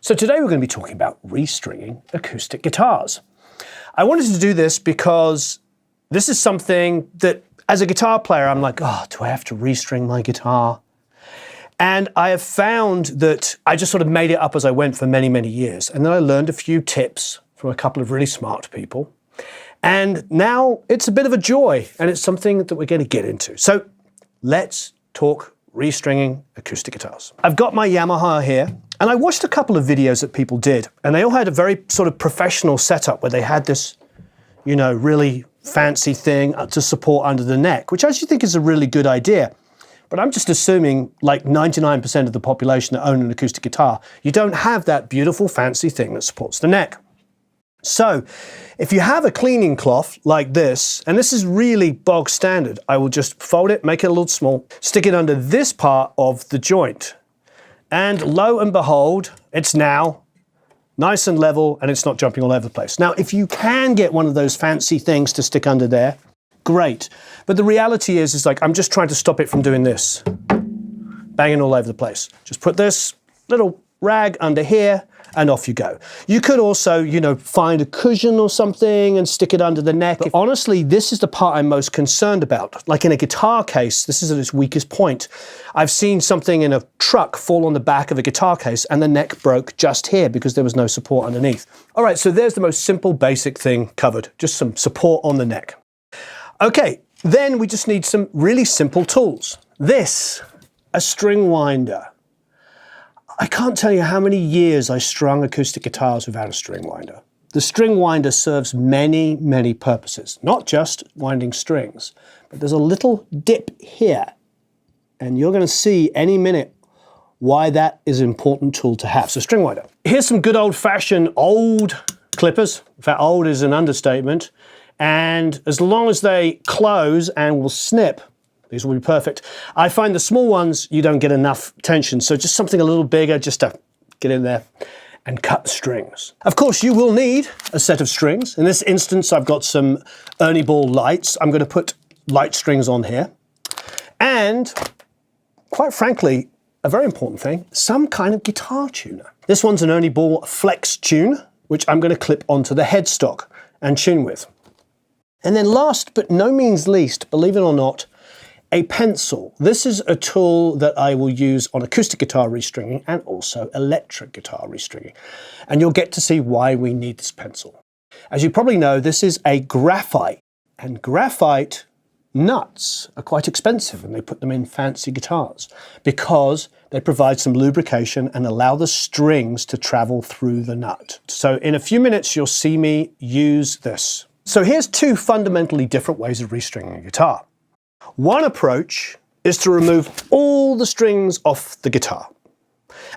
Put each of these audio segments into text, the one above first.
So today we're going to be talking about restringing acoustic guitars. I wanted to do this because this is something that as a guitar player, I'm like, oh, do I have to restring my guitar? And I have found that I just sort of made it up as I went for many, many years. And then I learned a few tips from a couple of really smart people. And now it's a bit of a joy, and it's something that we're going to get into. So let's talk restringing acoustic guitars. I've got my Yamaha here, and I watched a couple of videos that people did, and they all had a very sort of professional setup where they had this, you know, really fancy thing to support under the neck, which I actually think is a really good idea. But I'm just assuming like 99% of the population that own an acoustic guitar, you don't have that beautiful fancy thing that supports the neck. So if you have a cleaning cloth like this, and this is really bog standard, I will just fold it, make it a little small, stick it under this part of the joint. And lo and behold, it's now nice and level and it's not jumping all over the place. Now, if you can get one of those fancy things to stick under there, great. But the reality is like, I'm just trying to stop it from doing this, banging all over the place. Just put this little rag under here and off you go. You could also, you know, find a cushion or something and stick it under the neck. But honestly, this is the part I'm most concerned about. Like in a guitar case, this is at its weakest point. I've seen something in a truck fall on the back of a guitar case and the neck broke just here because there was no support underneath. All right, so there's the most simple, basic thing covered. Just some support on the neck. Okay, then we just need some really simple tools. This, a string winder. I can't tell you how many years I strung acoustic guitars without a string winder. The string winder serves many, many purposes, not just winding strings, but there's a little dip here, and you're going to see any minute why that is an important tool to have. So string winder. Here's some good old-fashioned old clippers. In fact, old is an understatement. And as long as they close and will snip, these will be perfect. I find the small ones, you don't get enough tension. So just something a little bigger just to get in there and cut the strings. Of course, you will need a set of strings. In this instance, I've got some Ernie Ball lights. I'm going to put light strings on here. And quite frankly, a very important thing, some kind of guitar tuner. This one's an Ernie Ball Flex Tune, which I'm going to clip onto the headstock and tune with. And then last but no means least, believe it or not, a pencil. This is a tool that I will use on acoustic guitar restringing and also electric guitar restringing. And you'll get to see why we need this pencil. As you probably know, this is a graphite, and graphite nuts are quite expensive, and they put them in fancy guitars because they provide some lubrication and allow the strings to travel through the nut. So in a few minutes, you'll see me use this. So here's two fundamentally different ways of restringing a guitar. One approach is to remove all the strings off the guitar.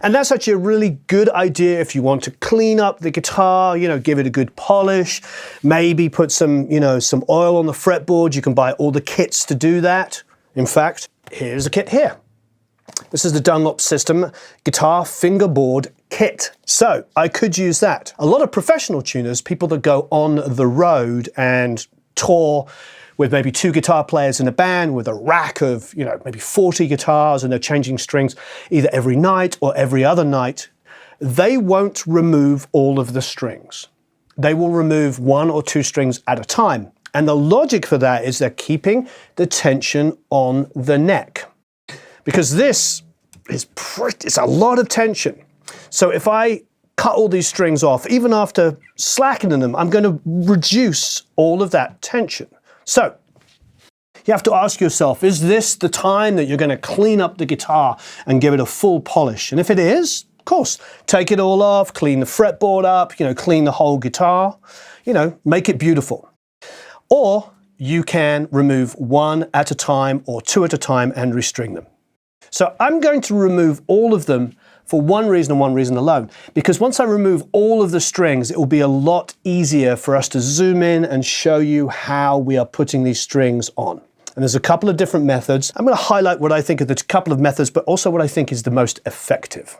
And that's actually a really good idea if you want to clean up the guitar, you know, give it a good polish, maybe put some, you know, some oil on the fretboard. You can buy all the kits to do that. In fact, here's a kit here. This is the Dunlop System Guitar Fingerboard Kit. So I could use that. A lot of professional tuners, people that go on the road and tour with maybe 2 guitar players in a band with a rack of, you know, maybe 40 guitars, and they're changing strings either every night or every other night, they won't remove all of the strings. They will remove 1 or 2 strings at a time. And the logic for that is they're keeping the tension on the neck. Because this is it's a lot of tension. So if I cut all these strings off, even after slackening them, I'm going to reduce all of that tension. So you have to ask yourself, is this the time that you're going to clean up the guitar and give it a full polish? And if it is, of course, take it all off, clean the fretboard up, you know, clean the whole guitar, you know, make it beautiful. Or you can remove 1 at a time or 2 at a time and restring them. So I'm going to remove all of them for one reason and one reason alone, because once I remove all of the strings, it will be a lot easier for us to zoom in and show you how we are putting these strings on. And there's a couple of different methods. I'm going to highlight what I think are the couple of methods, but also what I think is the most effective.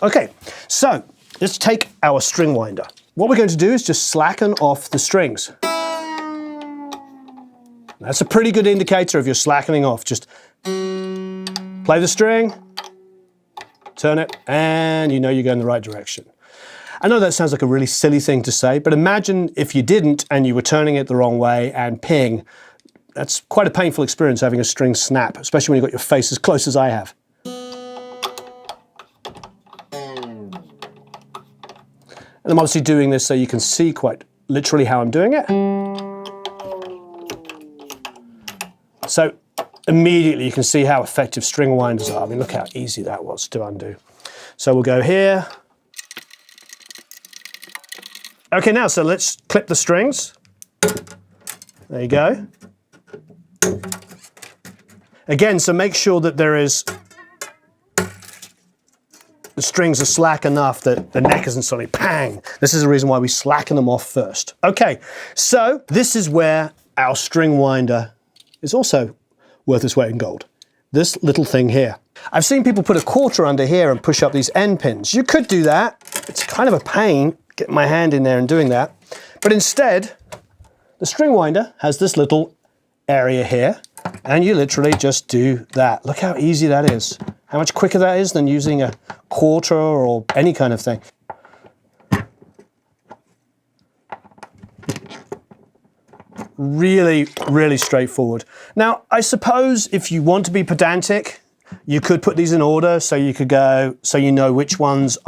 Okay, so let's take our string winder. What we're going to do is just slacken off the strings. That's a pretty good indicator if you're slackening off. Just play the string, turn it, and you know you're going in the right direction. I know that sounds like a really silly thing to say, but imagine if you didn't and you were turning it the wrong way and ping. That's quite a painful experience having a string snap, especially when you've got your face as close as I have. And I'm obviously doing this so you can see quite literally how I'm doing it. So immediately you can see how effective string winders are. I mean, look how easy that was to undo. So we'll go here. Okay, now, so let's clip the strings. There you go. Again, so make sure that the strings are slack enough that the neck isn't suddenly pang. This is the reason why we slacken them off first. Okay, so this is where our string winder is also worth its weight in gold. This little thing here. I've seen people put a quarter under here and push up these end pins. You could do that. It's kind of a pain getting my hand in there and doing that. But instead, the string winder has this little area here, and you literally just do that. Look how easy that is. How much quicker that is than using a quarter or any kind of thing. Really, really straightforward. Now, I suppose if you want to be pedantic, you could put these in order so you could go, so you know which ones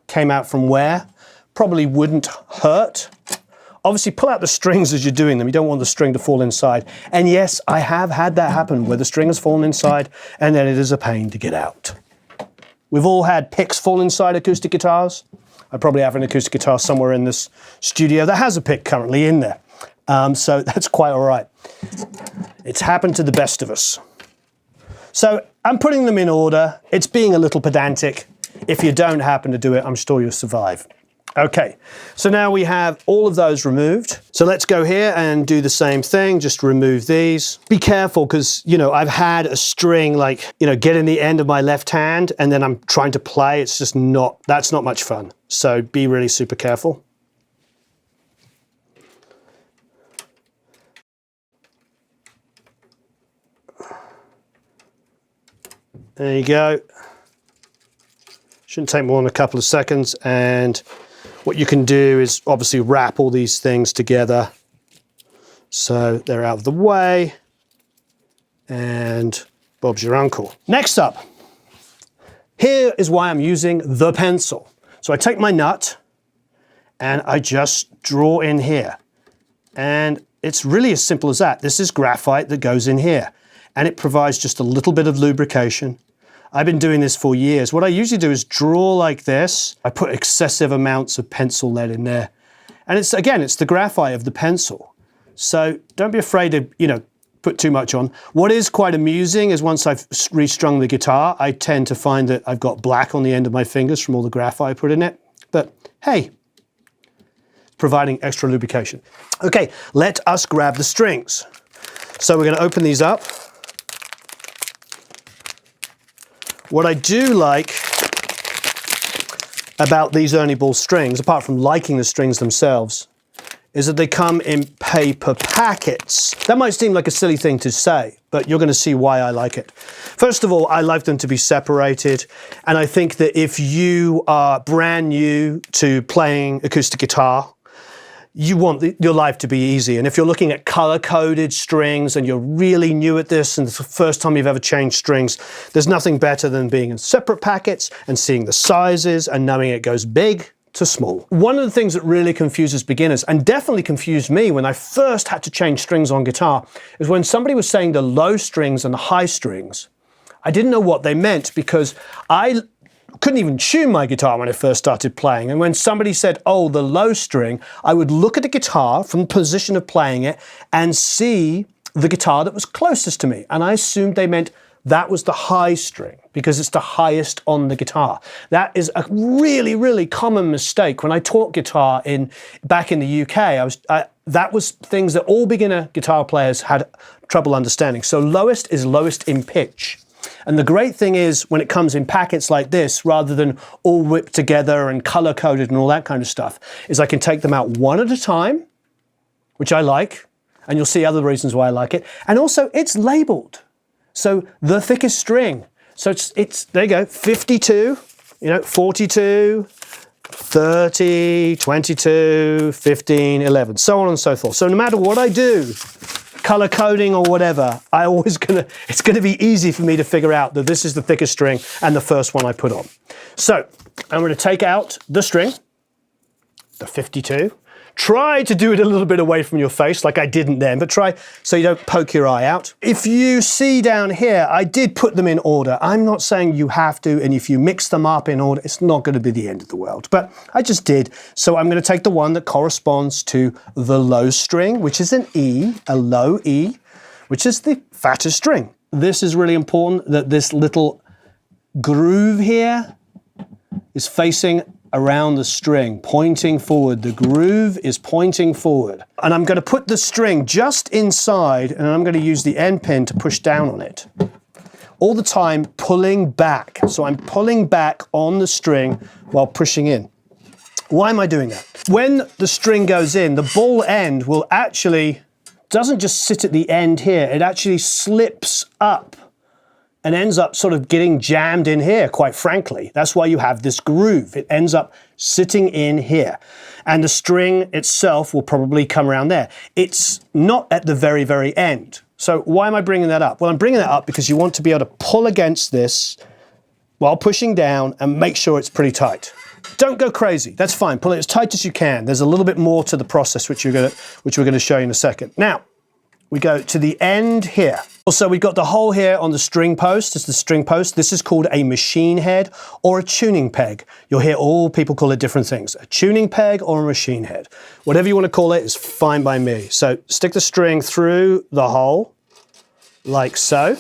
came out from where. Probably wouldn't hurt. Obviously, pull out the strings as you're doing them. You don't want the string to fall inside. And yes, I have had that happen where the string has fallen inside and then it is a pain to get out. We've all had picks fall inside acoustic guitars. I probably have an acoustic guitar somewhere in this studio that has a pick currently in there. So that's quite all right. It's happened to the best of us. So I'm putting them in order. It's being a little pedantic. If you don't happen to do it, I'm sure you'll survive. Okay, so now we have all of those removed. So let's go here and do the same thing, just remove these. Be careful because, you know, I've had a string like, you know, get in the end of my left hand and then I'm trying to play. It's just not, that's not much fun. So be really super careful. There you go. Shouldn't take more than a couple of seconds, and what you can do is obviously wrap all these things together so they're out of the way, and Bob's your uncle. Next up, here is why I'm using the pencil. So I take my nut and I just draw in here, and it's really as simple as that. This is graphite that goes in here, and it provides just a little bit of lubrication. I've been doing this for years. What I usually do is draw like this. I put excessive amounts of pencil lead in there. And it's, again, it's the graphite of the pencil. So don't be afraid to, you know, put too much on. What is quite amusing is once I've restrung the guitar, I tend to find that I've got black on the end of my fingers from all the graphite I put in it. But hey, providing extra lubrication. Okay, let us grab the strings. So we're going to open these up. What I do like about these Ernie Ball strings, apart from liking the strings themselves, is that they come in paper packets. That might seem like a silly thing to say, but you're going to see why I like it. First of all, I like them to be separated, and I think that if you are brand new to playing acoustic guitar, you want your life to be easy. And if you're looking at color-coded strings and you're really new at this and it's the first time you've ever changed strings, there's nothing better than being in separate packets and seeing the sizes and knowing it goes big to small. One of the things that really confuses beginners, and definitely confused me when I first had to change strings on guitar, is when somebody was saying the low strings and the high strings. I didn't know what they meant because I couldn't even tune my guitar when I first started playing. And when somebody said, oh, the low string, I would look at the guitar from the position of playing it and see the guitar that was closest to me. And I assumed they meant that was the high string because it's the highest on the guitar. That is a really, really common mistake. When I taught guitar back in the UK, that was things that all beginner guitar players had trouble understanding. So lowest is lowest in pitch. And the great thing is when it comes in packets like this, rather than all whipped together and color-coded and all that kind of stuff, is I can take them out one at a time, which I like, and you'll see other reasons why I like it. And also it's labeled. So the thickest string. So it's there you go, 52 you know, 42, 30, 22, 15, 11, so on and so forth. So no matter what I do, color coding or whatever, it's gonna be easy for me to figure out that this is the thickest string and the first one I put on. So I'm gonna take out the string, the 52. Try to do it a little bit away from your face, like I didn't then, but try so you don't poke your eye out. If you see down here, I did put them in order. I'm not saying you have to, and if you mix them up in order, it's not going to be the end of the world, but I just did. So I'm going to take the one that corresponds to the low string, which is an E, a low E, which is the fattest string. This is really important, that this little groove here is facing around the string, pointing forward. The groove is pointing forward. And I'm going to put the string just inside, and I'm going to use the end pin to push down on it. All the time pulling back. So I'm pulling back on the string while pushing in. Why am I doing that? When the string goes in, the ball end will actually, doesn't just sit at the end here, it actually slips up and ends up sort of getting jammed in here, quite frankly. That's why you have this groove. It ends up sitting in here. And the string itself will probably come around there. It's not at the very, very end. So why am I bringing that up? Well, I'm bringing that up because you want to be able to pull against this while pushing down and make sure it's pretty tight. Don't go crazy, that's fine. Pull it as tight as you can. There's a little bit more to the process which we're gonna show you in a second. Now, we go to the end here. Also, we've got the hole here on the string post. It's the string post. This is called a machine head or a tuning peg. You'll hear all people call it different things. A tuning peg or a machine head. Whatever you want to call it is fine by me. So stick the string through the hole, like so.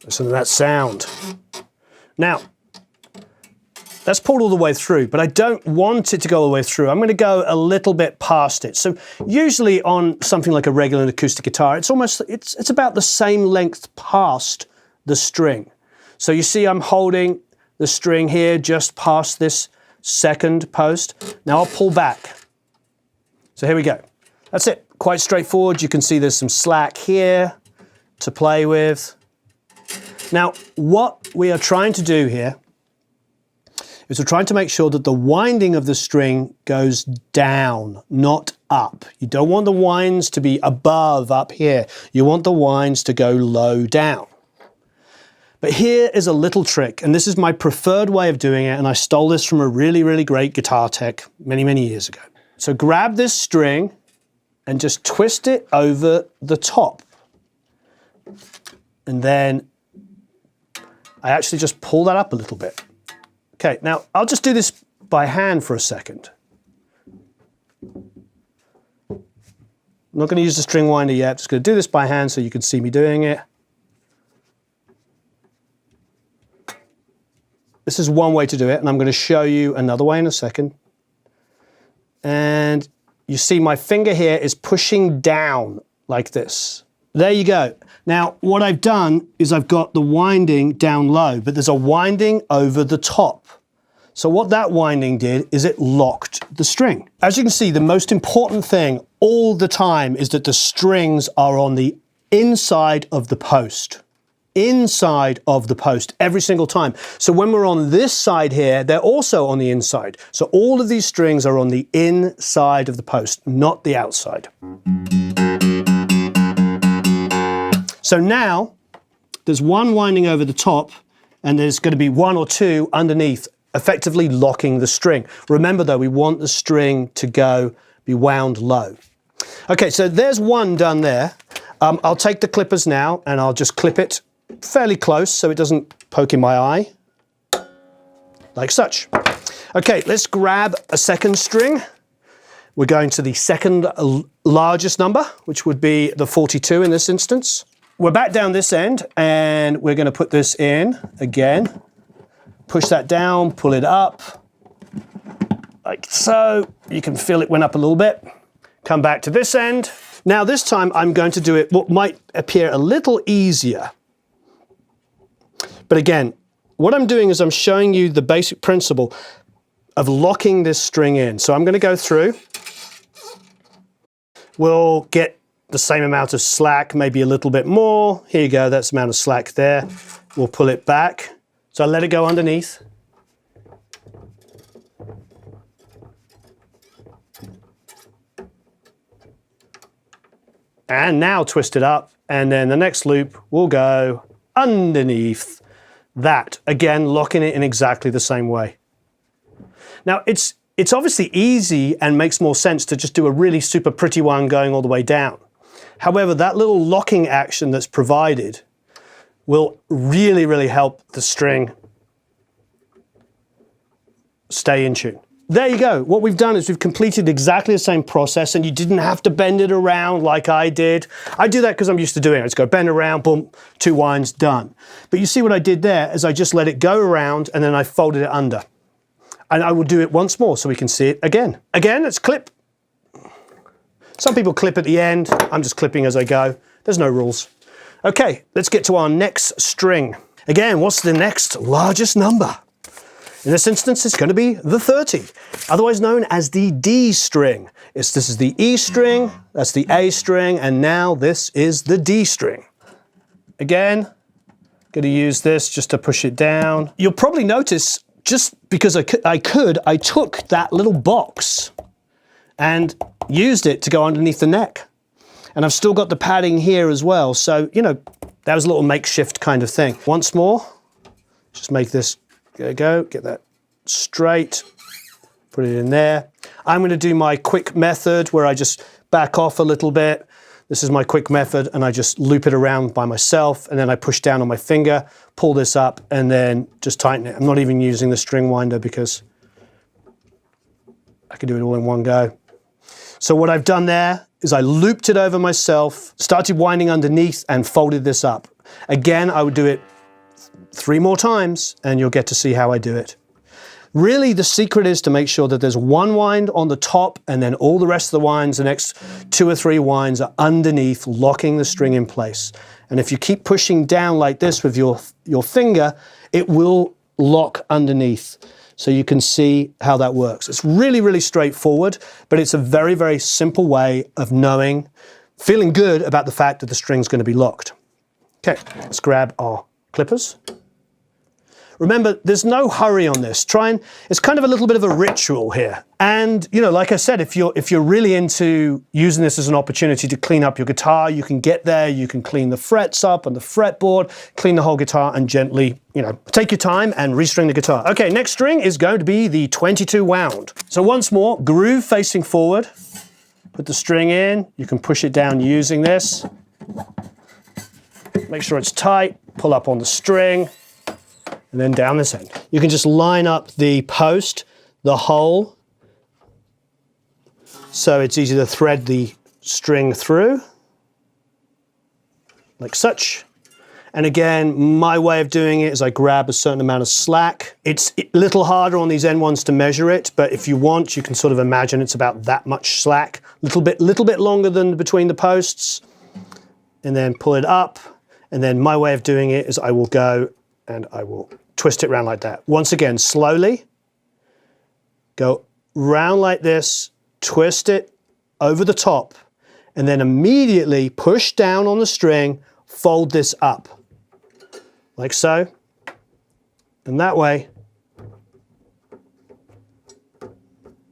Listen to that sound. Now, that's pulled all the way through, but I don't want it to go all the way through. I'm going to go a little bit past it. So usually on something like a regular acoustic guitar, it's about the same length past the string. So you see I'm holding the string here just past this second post. Now I'll pull back. So here we go. That's it. Quite straightforward. You can see there's some slack here to play with. Now, what we are trying to do here is we're trying to make sure that the winding of the string goes down, not up. You don't want the winds to be above up here. You want the winds to go low down. But here is a little trick, and this is my preferred way of doing it, and I stole this from a really, really great guitar tech many, many years ago. So grab this string and just twist it over the top. And then I actually just pull that up a little bit. Okay, now I'll just do this by hand for a second. I'm not going to use the string winder yet, I'm just going to do this by hand so you can see me doing it. This is one way to do it, and I'm going to show you another way in a second. And you see my finger here is pushing down like this. There you go. Now, what I've done is I've got the winding down low, but there's a winding over the top. So what that winding did is it locked the string. As you can see, the most important thing all the time is that the strings are on the inside of the post. Inside of the post every single time. So when we're on this side here, they're also on the inside. So all of these strings are on the inside of the post, not the outside. So now there's one winding over the top and there's going to be one or two underneath, effectively locking the string. Remember though, we want the string to be wound low. Okay, so there's one done there. I'll take the clippers now and I'll just clip it fairly close so it doesn't poke in my eye, like such. Okay, let's grab a second string. We're going to the second largest number, which would be the 42 in this instance. We're back down this end and we're going to put this in again. Push that down, pull it up, like so. You can feel it went up a little bit. Come back to this end. Now this time I'm going to do it what might appear a little easier. But again, what I'm doing is I'm showing you the basic principle of locking this string in. So I'm going to go through. We'll get the same amount of slack, maybe a little bit more. Here you go, that's the amount of slack there. We'll pull it back So I let it go underneath. And now twist it up, and then the next loop will go underneath that. Again, locking it in exactly the same way. Now, it's obviously easy and makes more sense to just do a really super pretty one going all the way down. However, that little locking action that's provided will really, really help the string stay in tune. There you go. What we've done is we've completed exactly the same process, and you didn't have to bend it around like I did. I do that because I'm used to doing it. I just go bend around, boom, 2 winds, done. But you see what I did there is I just let it go around and then I folded it under. And I will do it once more so we can see it again. Again, let's clip. Some people clip at the end. I'm just clipping as I go. There's no rules. Okay, let's get to our next string. Again, what's the next largest number? In this instance, it's going to be the 30, otherwise known as the D string. This is the E string, that's the A string, and now this is the D string. Again, going to use this just to push it down. You'll probably notice, just because I took that little box and used it to go underneath the neck. And I've still got the padding here as well. So, you know, that was a little makeshift kind of thing. Once more, just make this go, get that straight, put it in there. I'm going to do my quick method where I just back off a little bit. This is my quick method, and I just loop it around by myself, and then I push down on my finger, pull this up, and then just tighten it. I'm not even using the string winder because I can do it all in one go. So what I've done there is I looped it over myself, started winding underneath, and folded this up. Again, I would do it 3 more times, and you'll get to see how I do it. Really, the secret is to make sure that there's 1 wind on the top, and then all the rest of the winds, the next 2 or 3 winds are underneath, locking the string in place. And if you keep pushing down like this with your finger, it will lock underneath. So you can see how that works. It's really, really straightforward, but it's a very, very simple way of knowing, feeling good about the fact that the string's going to be locked. Okay, let's grab our clippers. Remember, there's no hurry on this. It's kind of a little bit of a ritual here. And, you know, like I said, if you're really into using this as an opportunity to clean up your guitar, you can get there, you can clean the frets up and the fretboard, clean the whole guitar, and gently, you know, take your time and restring the guitar. Okay, next string is going to be the 22 wound. So once more, groove facing forward, put the string in, you can push it down using this. Make sure it's tight, pull up on the string, and then down this end. You can just line up the post, the hole, so it's easy to thread the string through, like such. And again, my way of doing it is I grab a certain amount of slack. It's a little harder on these end ones to measure it, but if you want, you can sort of imagine it's about that much slack, little bit longer than between the posts, and then pull it up. And then my way of doing it is I will go and I will twist it around like that. Once again, slowly, go round like this, twist it over the top, and then immediately push down on the string, fold this up, like so. And that way,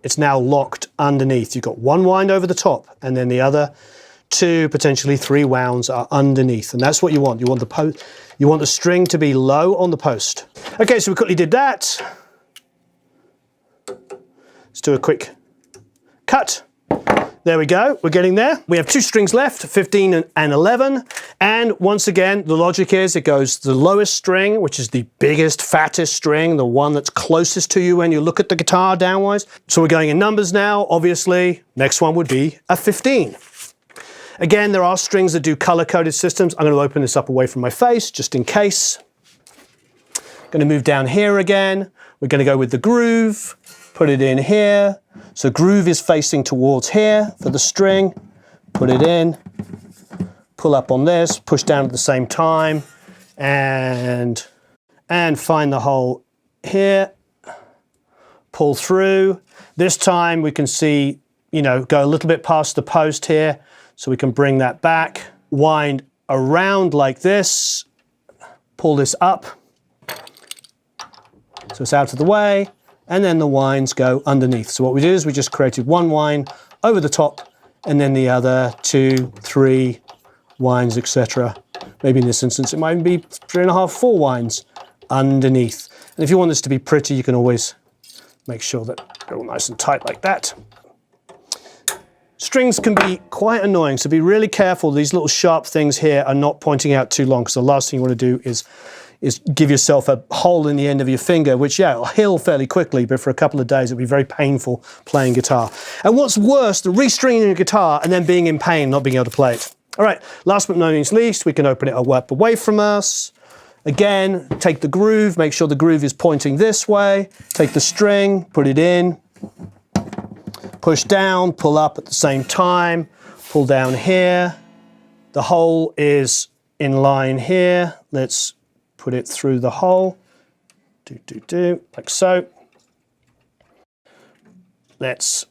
it's now locked underneath. You've got 1 wind over the top, and then the other 2, potentially 3 wounds are underneath, and that's what you want. You want the string to be low on the post. Okay, so we quickly did that. Let's do a quick cut. There we go, we're getting there. We have 2 strings left, 15 and 11. And once again, the logic is it goes the lowest string, which is the biggest, fattest string, the one that's closest to you when you look at the guitar downwards. So we're going in numbers now, obviously. Next one would be a 15. Again, there are strings that do color-coded systems. I'm going to open this up away from my face, just in case. Going to move down here again. We're going to go with the groove, put it in here. So groove is facing towards here for the string. Put it in, pull up on this, push down at the same time, and find the hole here. Pull through. This time we can see, you know, go a little bit past the post here. So we can bring that back, wind around like this, pull this up, So it's out of the way, and then the wines go underneath. So what we did is we just created one wine over the top, and then the other 2, 3 wines, etc. Maybe in this instance it might be 3.5, 4 wines underneath. And if you want this to be pretty, you can always make sure that they're all nice and tight like that. Strings can be quite annoying, so be really careful. These little sharp things here are not pointing out too long, because the last thing you want to do is give yourself a hole in the end of your finger, which, yeah, will heal fairly quickly, but for a couple of days it'll be very painful playing guitar. And what's worse, the restringing your guitar and then being in pain, not being able to play it. All right, last but not least, we can open it up away from us. Again, take the groove, make sure the groove is pointing this way. Take the string, put it in, push down, pull up at the same time, pull down here. The hole is in line here. Let's put it through the hole. Like so. Let's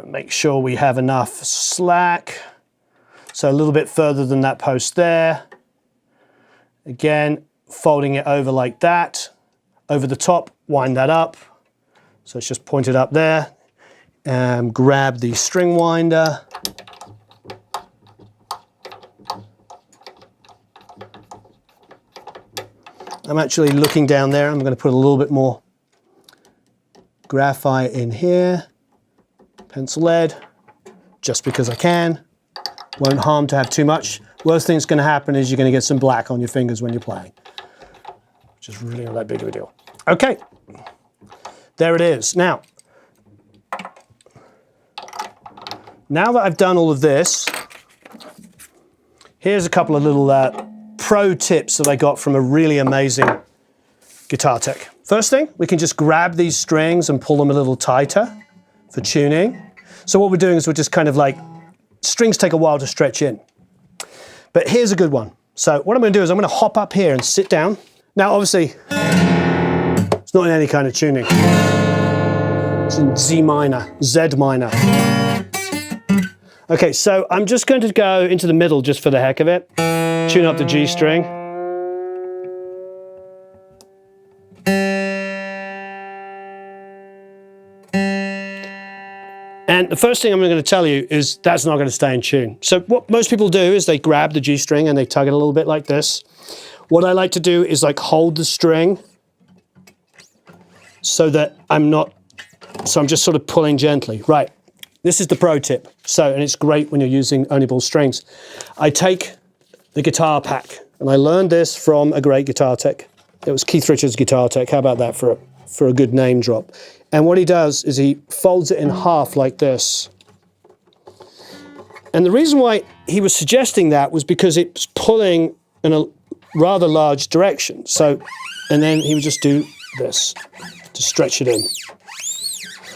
make sure we have enough slack. So a little bit further than that post there. Again, folding it over like that. Over the top, wind that up. So it's just pointed up there. Grab the string winder. I'm actually looking down there. I'm going to put a little bit more graphite in here. Pencil lead, just because I can. Won't harm to have too much. Worst thing that's going to happen is you're going to get some black on your fingers when you're playing, which is really not that big of a deal. Okay, there it is. Now that I've done all of this, here's a couple of little pro tips that I got from a really amazing guitar tech. First thing, we can just grab these strings and pull them a little tighter for tuning. So what we're doing is we're just kind of like, strings take a while to stretch in. But here's a good one. So what I'm going to do is I'm going to hop up here and sit down. Now obviously, it's not in any kind of tuning. It's in Z minor, Z minor. Okay, so I'm just going to go into the middle just for the heck of it. Tune up the G string. And the first thing I'm going to tell you is that's not going to stay in tune. So what most people do is they grab the G string and they tug it a little bit like this. What I like to do is like hold the string so that I'm just sort of pulling gently. Right, this is the pro tip. So, and it's great when you're using only ball strings. I take the guitar pack, and I learned this from a great guitar tech. It was Kieth Richards guitar tech. How about that for a good name drop? And what he does is he folds it in half like this. And the reason why he was suggesting that was because it's pulling in a rather large direction. So, and then he would just do this to stretch it in.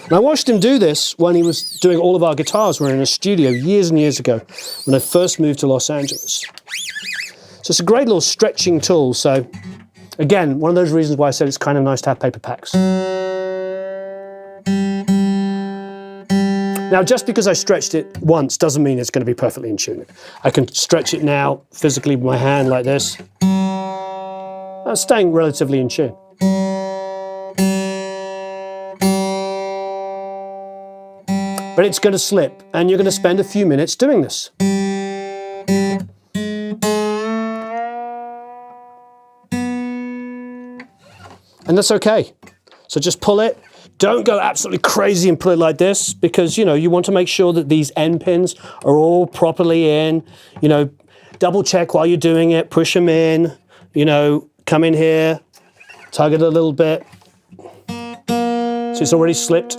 And I watched him do this when he was doing all of our guitars. We were in a studio years and years ago when I first moved to Los Angeles. So it's a great little stretching tool. So again, one of those reasons why I said it's kind of nice to have paper packs. Now, just because I stretched it once doesn't mean it's going to be perfectly in tune. I can stretch it now physically with my hand like this. That's staying relatively in tune. But it's going to slip, and you're going to spend a few minutes doing this. And that's okay. So just pull it. Don't go absolutely crazy and pull it like this, because, you know, you want to make sure that these end pins are all properly in. You know, double check while you're doing it, push them in, you know, come in here, tug it a little bit. So it's already slipped.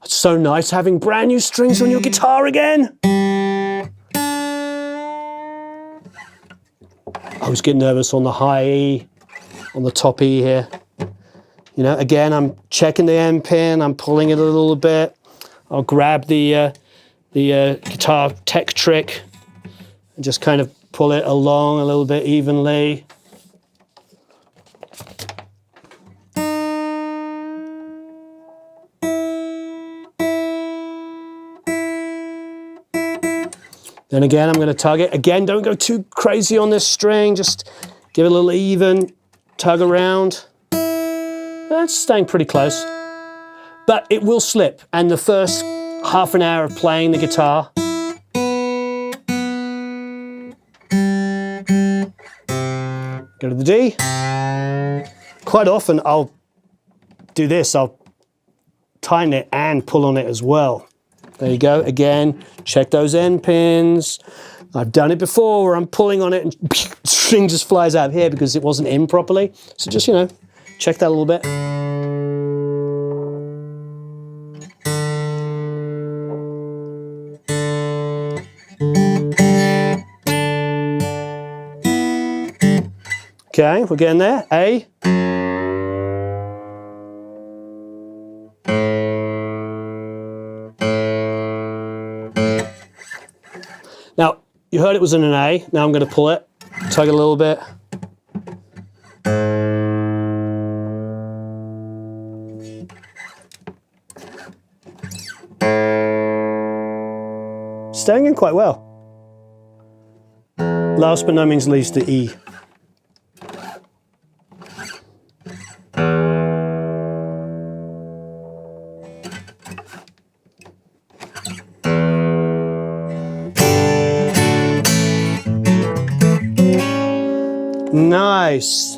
It's so nice having brand new strings on your guitar again. I always get nervous on the high E, on the top E here. You know, again, I'm checking the end pin, I'm pulling it a little bit. I'll grab the guitar tech trick and just kind of pull it along a little bit evenly. Then again, I'm going to tug it. Again, don't go too crazy on this string. Just give it a little even, tug around. That's staying pretty close. But it will slip. And the first half an hour of playing the guitar, go to the D. Quite often I'll do this. I'll tighten it and pull on it as well. There you go. Again, check those end pins. I've done it before where I'm pulling on it and string just flies out here because it wasn't in properly. So just, you know, check that a little bit. Okay, we're getting there. A. Now, you heard it was in an A. Now I'm going to pull it, tug it a little bit. Staying in quite well. Last but no means least, the E. Nice.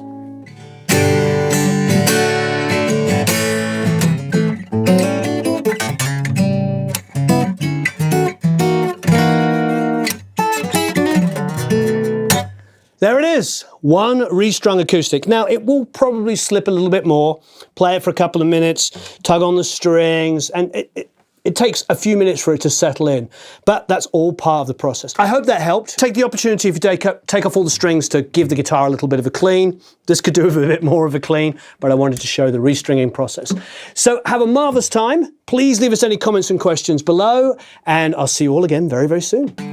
There it is, one restrung acoustic. Now it will probably slip a little bit more. Play it for a couple of minutes, tug on the strings, and it takes a few minutes for it to settle in, but that's all part of the process. I hope that helped. Take the opportunity if you take off all the strings to give the guitar a little bit of a clean. This could do with a bit more of a clean, but I wanted to show the restringing process. So have a marvelous time. Please leave us any comments and questions below, and I'll see you all again very, very soon.